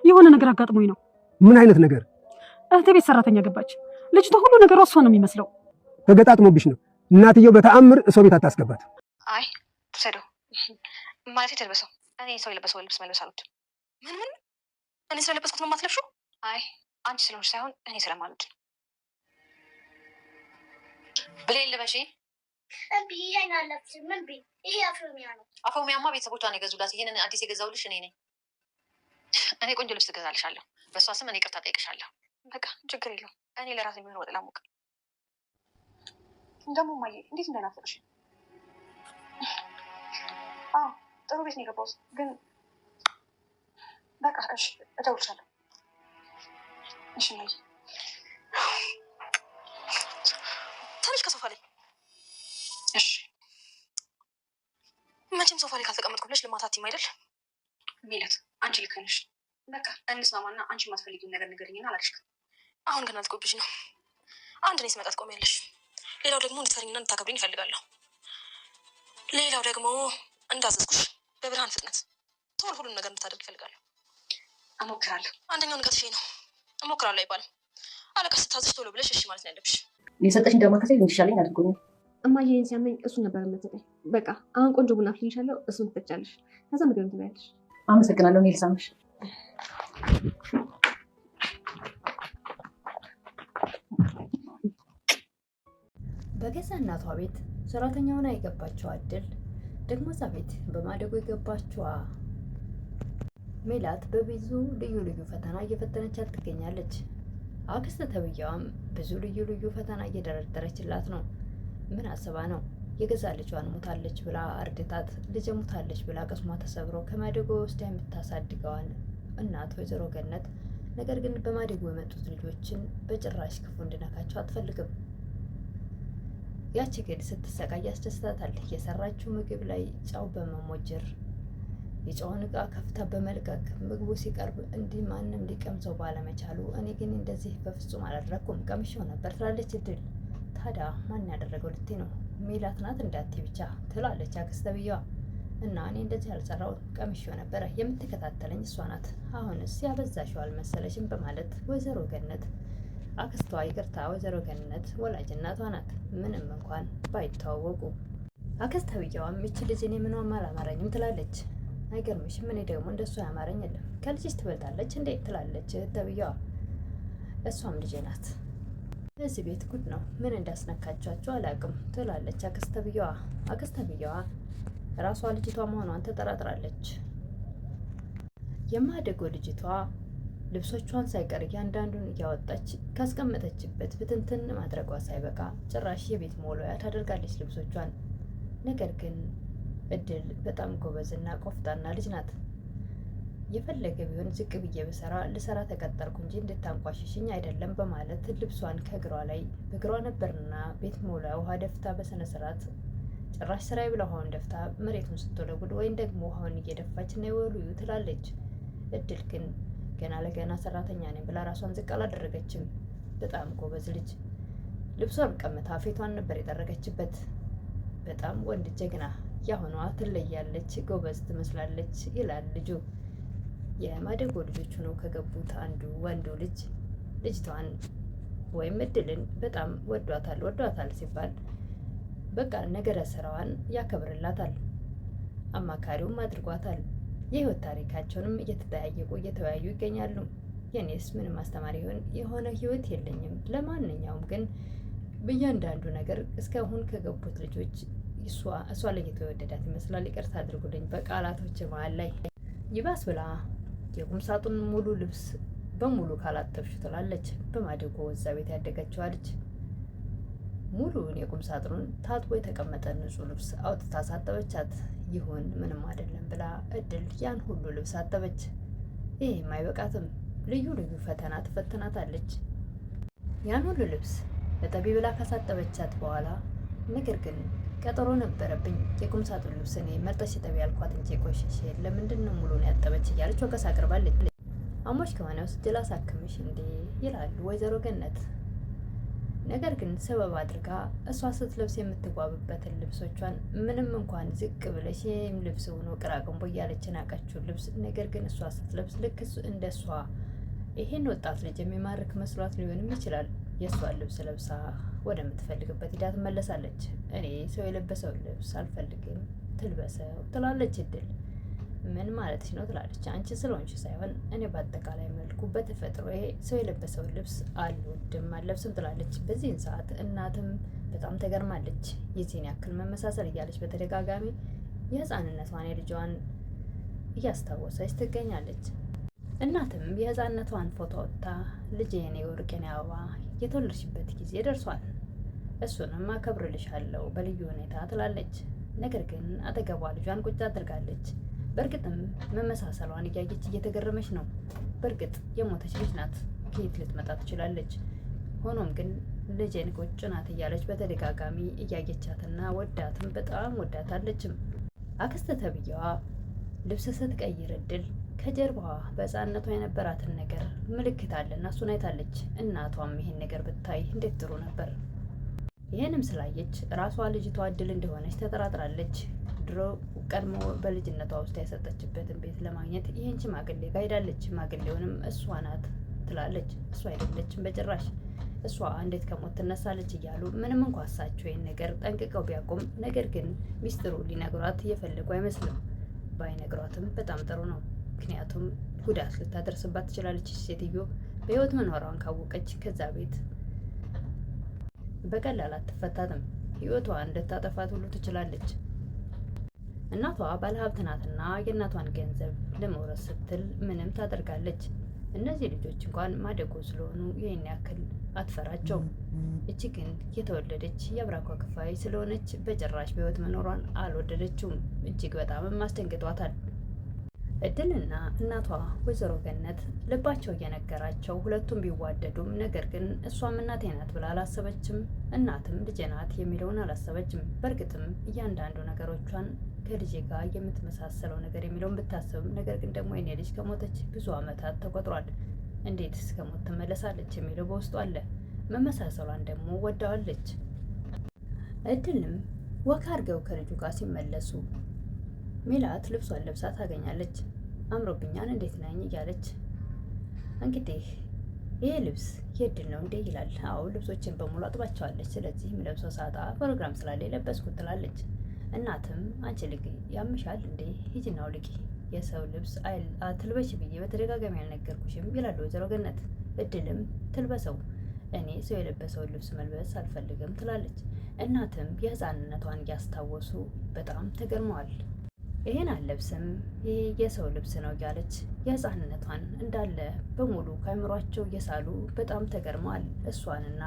የሆነ ነገር አጋጥሞኝ ነው። ምን አይነት ነገር? እህቴ ቤት ሰራተኛ ገባች። ልጅቷ ሁሉ ነገር እሷ ነው የሚመስለው። ተገጣጥሞብሽ ነው። እናትየው በተአምር ሰው ቤት አታስገባት። አይ ትሰደው ማለት ተልበሰው። እኔ ሰው የለበሰው ልብስ መልበስ አልወድም። ምን እኔ ስለለበስኩት ነው የማትለብሺው? አይ አንቺ ስለሆንሽ ሳይሆን እኔ ስለማልወድ ነው። ብሌን ልበሺ። እምቢ ይሄን አለብሽም። እምቢ ይሄ አፎሚያ ነው። አፎሚያማ ቤተሰቦቿ ነው የገዙላት። ይሄንን አዲስ የገዛውልሽ እኔ ነኝ። እኔ ቆንጆ ልብስ ትገዛልሻለሁ። በእሷ ስም እኔ ይቅርታ ጠይቅሻለሁ። በቃ ችግር የለውም። እኔ ለራሴ የሚሆን ወጥ ላሙቅ። ደግሞ ማየ እንዴት እንዳይናፍቅሽ። አዎ ጥሩ ቤት ነው የገባሁት፣ ግን በቃ እሺ እደውልልሻለሁ። እሺ ማየ ትንሽ ከሶፋ ላይ እሺ። መቼም ሶፋ ላይ ካልተቀመጥኩ ብለሽ ልማታቲም አይደል? ሚለት አንቺ ልክ ነሽ። በቃ እንስማማና አንቺ የማትፈልጊውን ነገር ንገሪኝና አላልሽም። አሁን ግን አልቆብሽ ነው። አንድ እኔ ስመጣ ትቆሚያለሽ። ሌላው ደግሞ እንድትፈሪኝና እንድታከብሪኝ እፈልጋለሁ። ሌላው ደግሞ እንዳዘዝኩሽ በብርሃን ፍጥነት ቶሎ ሁሉን ነገር እንድታደርግ እፈልጋለሁ። እሞክራለሁ። አንደኛው ንቀትሽ ነው። እሞክራለሁ አይባልም። አለቃ ስታዝሽ ቶሎ ብለሽ እሺ ማለት ነው ያለብሽ። የሰጠሽኝ ዳማከሴ እንዲሻለኝ አድርጎኛል። እማዬ ይሄን ሲያመኝ እሱ ነበር የምትሰጠኝ። በቃ አሁን ቆንጆ ቡና አፍልልሻለሁ፣ እሱን ትጠጫለሽ። ከዛ ምግብ ትበያለሽ። አመሰግናለሁ። እኔ ልሳምሽ። በገዛ እናቷ ቤት ሰራተኛ ሆና የገባችው አድል ደግሞ እዛ ቤት በማደጎ የገባችዋ ሜላት በብዙ ልዩ ልዩ ፈተና እየፈተነቻት ትገኛለች። አክስት ተብያዋም ብዙ ልዩ ልዩ ፈተና እየደረደረችላት ነው። ምን አስባ ነው? የገዛ ልጇን ሞታለች ብላ አርድታት ልጅ ሞታለች ብላ ቀስሟ ተሰብሮ ከማደጎ ወስዳ የምታሳድገዋን እናት ወይዘሮ ገነት ነገር ግን በማደጎ የመጡት ልጆችን በጭራሽ ክፉ እንድነካቸው አትፈልግም። ያቺ ግን ስትሰቃይ ያስደስታታል። የሰራችው ምግብ ላይ ጨው በመሞጀር የጨውን ዕቃ ከፍታ በመልቀቅ ምግቡ ሲቀርብ እንዲህ ማንም ሊቀምሰው ባለመቻሉ እኔ ግን እንደዚህ በፍጹም አላደረኩም፣ ቀምሼው ነበር ትላለች እድል። ታዲያ ማን ያደረገው ልትይ ነው? ሜላት ናት እንዳትዪ ብቻ ትላለች አክስት ተብያዋ። እና እኔ እንደዚህ ያልሰራው ቀምሼው ነበረ፣ የምትከታተለኝ እሷ ናት። አሁንስ ያበዛሽው አልመሰለሽም? በማለት ወይዘሮ ገነት አክስቷ ይቅርታ ወይዘሮ ገነት ወላጅ እናቷ ናት፣ ምንም እንኳን ባይተዋወቁ። አክስት ተብያዋም ይቺ ልጅ እኔ ምኗም አላማረኝም ትላለች። አይገርምሽም? እኔ ደግሞ እንደሷ ያማረኝ የለም፣ ከልጅሽ ትበልጣለች እንዴ ትላለች ተብያዋ። እሷም ልጄ ናት። እዚህ ቤት ጉድ ነው፣ ምን እንዳስነካቻቸው አላውቅም ትላለች አክስት ተብያዋ። አክስት ተብያዋ ራሷ ልጅቷ መሆኗን ተጠራጥራለች። የማደጎ ልጅቷ ልብሶቿን ሳይቀር እያንዳንዱን እያወጣች ካስቀመጠችበት ብትንትን ማድረጓ ሳይበቃ ጭራሽ የቤት መወልወያ ታደርጋለች ልብሶቿን። ነገር ግን እድል በጣም ጎበዝና ቆፍጣና ልጅ ናት። የፈለገ ቢሆን ዝቅ ብዬ ልሰራ ተቀጠርኩ እንጂ እንድታንቋሽሽኝ አይደለም በማለት ልብሷን ከእግሯ ላይ በእግሯ ነበርና ቤት መወልወያ ውሃ ደፍታ በስነ ስርዓት ጭራሽ ስራዬ ብላ ውሃውን ደፍታ መሬቱን ስትወለውል ወይም ደግሞ ውሃውን እየደፋች እና ይወሉዩ ትላለች። እድል ግን ገና ለገና ሰራተኛ ነኝ ብላ ራሷን ዝቅ አላደረገችም። በጣም ጎበዝ ልጅ። ልብሷን ቀምታ ፊቷን ነበር የጠረገችበት። በጣም ወንድ ጀግና፣ ያሁኗ ትለያለች፣ ጎበዝ ትመስላለች ይላል ልጁ። የማደጎ ልጆች ሆነው ከገቡት አንዱ ወንዱ ልጅ ልጅቷን ወይም እድልን በጣም ወዷታል ሲባል በቃ ነገረ ስራዋን ያከብርላታል፣ አማካሪውም አድርጓታል። የህይወት ታሪካቸውንም እየተጠያየቁ እየተወያዩ ይገኛሉ። የኔስ ምንም አስተማሪ የሆነ ህይወት የለኝም። ለማንኛውም ግን በእያንዳንዱ ነገር እስካሁን ከገቡት ልጆች እሷ ላይ የተወደዳት ይመስላል። ይቅርታ አድርጉልኝ በቃላቶች መሀል ላይ። ይባስ ብላ የቁም ሳጥን ሙሉ ልብስ በሙሉ ካላጠብሽ ትላለች። በማደጎ ወዛ ቤት ያደገችዋ ልጅ ሙሉውን የቁም ሳጥኑን ታጥቦ የተቀመጠ ንጹህ ልብስ አውጥታ ሳጠበቻት። ይሁን ምንም አይደለም ብላ እድል ያን ሁሉ ልብስ አጠበች። ይህም አይበቃትም፣ ልዩ ልዩ ፈተና ትፈትናታለች። ያን ሁሉ ልብስ እጠቢ ብላ ካሳጠበቻት በኋላ ነገር ግን ቀጠሮ ነበረብኝ፣ የቁም ሳጥን ልብስ እኔ መርጠሽ እጠቢ ያልኳት እንጂ ቆሸሸ፣ ለምንድን ነው ሙሉን ያጠበች እያለች ወቀሳ አቅርባለች። አሞሽ ከሆነ ውስጥ ጅላ ሳክምሽ እንዴ ይላሉ ወይዘሮ ገነት። ነገር ግን ሰበብ አድርጋ እሷ ስትለብስ የምትዋብበትን ልብሶቿን ምንም እንኳን ዝቅ ብለሽ ይህም ልብስ ሆኖ ቅራቅንቦ እያለች ናቀችውን ልብስ ነገር ግን እሷ ስትለብስ ልክ እንደ እሷ ይሄን ወጣት ልጅ የሚማርክ መስሏት ሊሆንም ይችላል። የእሷን ልብስ ለብሳ ወደምትፈልግበት ሂዳ ትመለሳለች። እኔ ሰው የለበሰውን ልብስ አልፈልግም ትልበሰው ትላለች እድል። ምን ማለትሽ ነው ትላለች። አንቺ ስለሆንሽ ሳይሆን እኔ በአጠቃላይ መልኩ በተፈጥሮ ሰው የለበሰውን ልብስ አልወድም አልለብስም ትላለች። በዚህን ሰዓት እናትም በጣም ተገርማለች። የዚህን ያክል መመሳሰል እያለች በተደጋጋሚ የህፃንነቷን የልጇን እያስታወሰች ትገኛለች። እናትም የህፃንነቷን ፎቶ ወጥታ ልጄ የኔ ወርቅ የኔ አበባ የተወለድሽበት ጊዜ ደርሷል፣ እሱንም አከብርልሻለሁ በልዩ ሁኔታ ትላለች። ነገር ግን አጠገቧ ልጇን ቁጭ አድርጋለች። በእርግጥም መመሳሰሏን እያየች እየተገረመች ነው። በእርግጥ የሞተች ልጅ ናት፣ ከየት ልትመጣ ትችላለች? ሆኖም ግን ልጄን ቁጭ ናት እያለች በተደጋጋሚ እያየቻትና ወዳትም በጣም ወዳታለችም። አክስት ተብዬዋ ልብስ ስትቀይር እድል ከጀርባዋ በህፃንነቷ የነበራትን ነገር ምልክት አለና እሱን አይታለች። እናቷም ይሄን ነገር ብታይ እንዴት ጥሩ ነበር። ይህንም ስላየች ራሷ ልጅቷ እድል እንደሆነች ተጠራጥራለች። ድሮ ቀድሞ በልጅነቷ ውስጥ ያሰጠችበትን ቤት ለማግኘት ይህን ሽማግሌ ጋር ሄዳለች። ሽማግሌውንም እሷ ናት ትላለች። እሷ አይደለችም በጭራሽ፣ እሷ እንዴት ከሞት ትነሳለች እያሉ ምንም እንኳ እሳቸው ይህን ነገር ጠንቅቀው ቢያውቁም ነገር ግን ሚስጥሩ ሊነግሯት እየፈለጉ አይመስልም። ባይነግሯትም በጣም ጥሩ ነው። ምክንያቱም ጉዳት ልታደርስባት ትችላለች። ሴትዮ በህይወት መኖሯን ካወቀች ከዛ ቤት በቀላል አትፈታትም። ህይወቷ እንድታጠፋት ሁሉ ትችላለች። እናቷ ባለሀብት ናትና የእናቷን ገንዘብ ለመውረስ ስትል ምንም ታደርጋለች። እነዚህ ልጆች እንኳን ማደጎ ስለሆኑ ይህን ያክል አትፈራቸውም። እቺ ግን የተወለደች የአብራኳ ክፋይ ስለሆነች በጭራሽ በህይወት መኖሯን አልወደደችውም። እጅግ በጣምም አስደንግጧታል። እድልና እናቷ ወይዘሮ ገነት ልባቸው እየነገራቸው ሁለቱም ቢዋደዱም ነገር ግን እሷም እናቴ ናት ብላ አላሰበችም፣ እናትም ልጄ ናት የሚለውን አላሰበችም። በእርግጥም እያንዳንዱ ነገሮቿን ከልጄ ጋር የምትመሳሰለው ነገር የሚለውን ብታስብም ነገር ግን ደግሞ የኔ ልጅ ከሞተች ብዙ ዓመታት ተቆጥሯል፣ እንዴት እስከ ሞት ትመለሳለች የሚለው በውስጡ አለ። መመሳሰሏን ደግሞ ወዳዋለች። እድልም ወክ አድርገው ከልጁ ጋር ሲመለሱ ሜላት ልብሷን ለብሳ ታገኛለች። አምሮብኛል እንዴት ነኝ እያለች እንግዲህ ይሄ ልብስ የእድል ነው እንዴ ይላል። አዎ ልብሶችን በሙሉ አጥባቸዋለች። ስለዚህ የምለብሰው ሳጣ ፕሮግራም ስላለ የለበስኩት ትላለች። እናትም አንቺ ልጅ ያምሻል እንዴ ሂጂና አውልቂ፣ የሰው ልብስ አትልበሽ ብዬ በተደጋጋሚ ያልነገርኩሽም ይላሉ ወይዘሮ ገነት። እድልም ትልበሰው፣ እኔ ሰው የለበሰውን ልብስ መልበስ አልፈልግም ትላለች። እናትም የህፃንነቷን እያስታወሱ በጣም ተገርመዋል። ይሄን አልለብስም ይሄ የሰው ልብስ ነው እያለች የህፃንነቷን እንዳለ በሙሉ ከአእምሯቸው እየሳሉ በጣም ተገርመዋል። እሷንና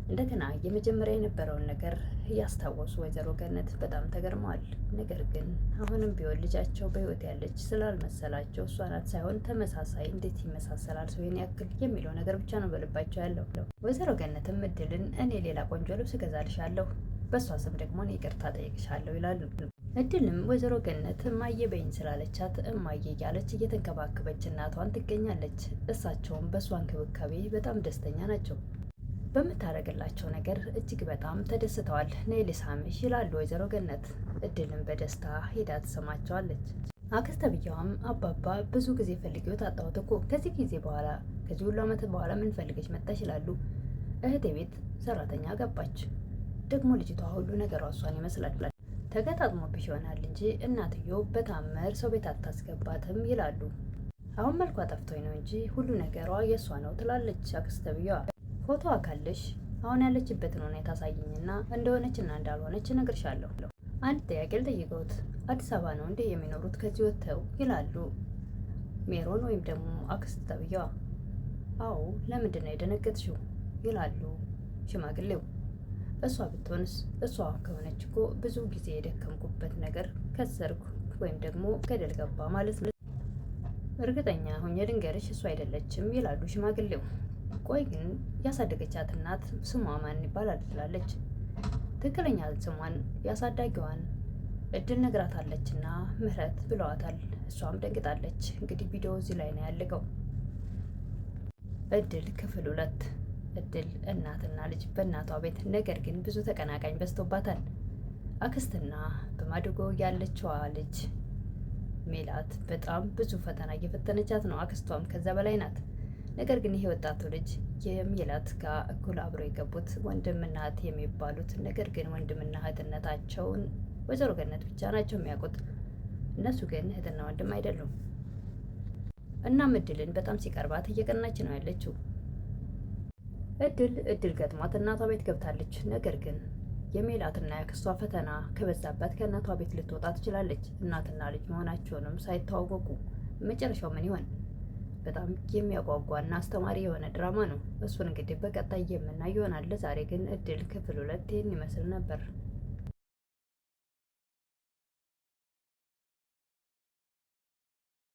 እንደገና የመጀመሪያ የነበረውን ነገር እያስታወሱ ወይዘሮ ገነት በጣም ተገርመዋል። ነገር ግን አሁንም ቢሆን ልጃቸው በህይወት ያለች ስላልመሰላቸው እሷ ናት ሳይሆን ተመሳሳይ እንዴት ይመሳሰላል ሰው ይሄን ያክል የሚለው ነገር ብቻ ነው በልባቸው ያለው። ወይዘሮ ገነትም እድልን እኔ ሌላ ቆንጆ ልብስ እገዛልሻለሁ፣ በእሷ ስም ደግሞ እኔ ይቅርታ ጠይቅሻለሁ ይላሉ። እድልም ወይዘሮ ገነት እማዬ በይኝ ስላለቻት እማዬ እያለች እየተንከባከበች እናቷን ትገኛለች። እሳቸውም በእሷ እንክብካቤ በጣም ደስተኛ ናቸው። በምታደርግላቸው ነገር እጅግ በጣም ተደስተዋል። ነይ ልሳምሽ ይላሉ ወይዘሮ ገነት። እድልም በደስታ ሄዳ ትሰማቸዋለች። አክስት ተብዬዋም አባባ ብዙ ጊዜ ፈልጌው ታጣሁት እኮ ከዚህ ጊዜ በኋላ ከዚህ ሁሉ ዓመት በኋላ ምን ፈልገሽ መጣሽ ይላሉ። እህቴ ቤት ሰራተኛ ገባች፣ ደግሞ ልጅቷ ሁሉ ነገሯ እሷን ይመስላል፣ ተገጣጥሞብሽ ይሆናል እንጂ እናትየው በታምር ሰው ቤት አታስገባትም ይላሉ። አሁን መልኳ ጠፍቶኝ ነው እንጂ ሁሉ ነገሯ የእሷ ነው ትላለች አክስት ተብዬዋ። ፎቶ አካልሽ አሁን ያለችበትን ሁኔታ አሳይኝና እንደሆነችና እንዳልሆነች እነግርሻለሁ። አንድ ጥያቄ ልጠይቅዎት፣ አዲስ አበባ ነው እንዴ የሚኖሩት ከዚህ ወጥተው ይላሉ ሜሮን ወይም ደግሞ አክስት ተብዬዋ። አዎ ለምንድን ነው የደነገጥሽው ይላሉ ሽማግሌው። እሷ ብትሆንስ? እሷ ከሆነች እኮ ብዙ ጊዜ የደከምኩበት ነገር ከሰርኩ ወይም ደግሞ ገደል ገባ ማለት ነው። እርግጠኛ ሆኜ ልንገርሽ እሷ አይደለችም ይላሉ ሽማግሌው። ቆይ ግን ያሳደገቻት እናት ስሟ ማን ይባላል ትላለች። ትክክለኛ ስሟን ያሳዳጊዋን እድል ነግራታለችና ምህረት ብለዋታል። እሷም ደንግጣለች። እንግዲህ ቪዲዮ እዚህ ላይ ነው ያለቀው። እድል ክፍል 2 እድል እናትና ልጅ በእናቷ ቤት፣ ነገር ግን ብዙ ተቀናቃኝ በዝቶባታል። አክስትና በማደጎ ያለችዋ ልጅ ሜላት በጣም ብዙ ፈተና እየፈተነቻት ነው። አክስቷም ከዛ በላይ ናት። ነገር ግን ይሄ ወጣቱ ልጅ የሜላት ጋር እኩል አብሮ የገቡት ወንድምና እህት የሚባሉት፣ ነገር ግን ወንድምና እህትነታቸውን ወይዘሮ ገነት ብቻ ናቸው የሚያውቁት። እነሱ ግን እህትና ወንድም አይደሉም። እናም እድልን በጣም ሲቀርባት እየቀናች ነው ያለችው። እድል ገጥሟት እናቷ ቤት ገብታለች። ነገር ግን የሜላትና የአክስቷ ፈተና ከበዛበት ከእናቷ ቤት ልትወጣ ትችላለች። እናትና ልጅ መሆናቸውንም ሳይተዋወቁ መጨረሻው ምን ይሆን? በጣም የሚያጓጓና አስተማሪ የሆነ ድራማ ነው። እሱን እንግዲህ በቀጣይ የምናየው ይሆናል። ለዛሬ ግን እድል ክፍል 2 ይህን ይመስል ነበር።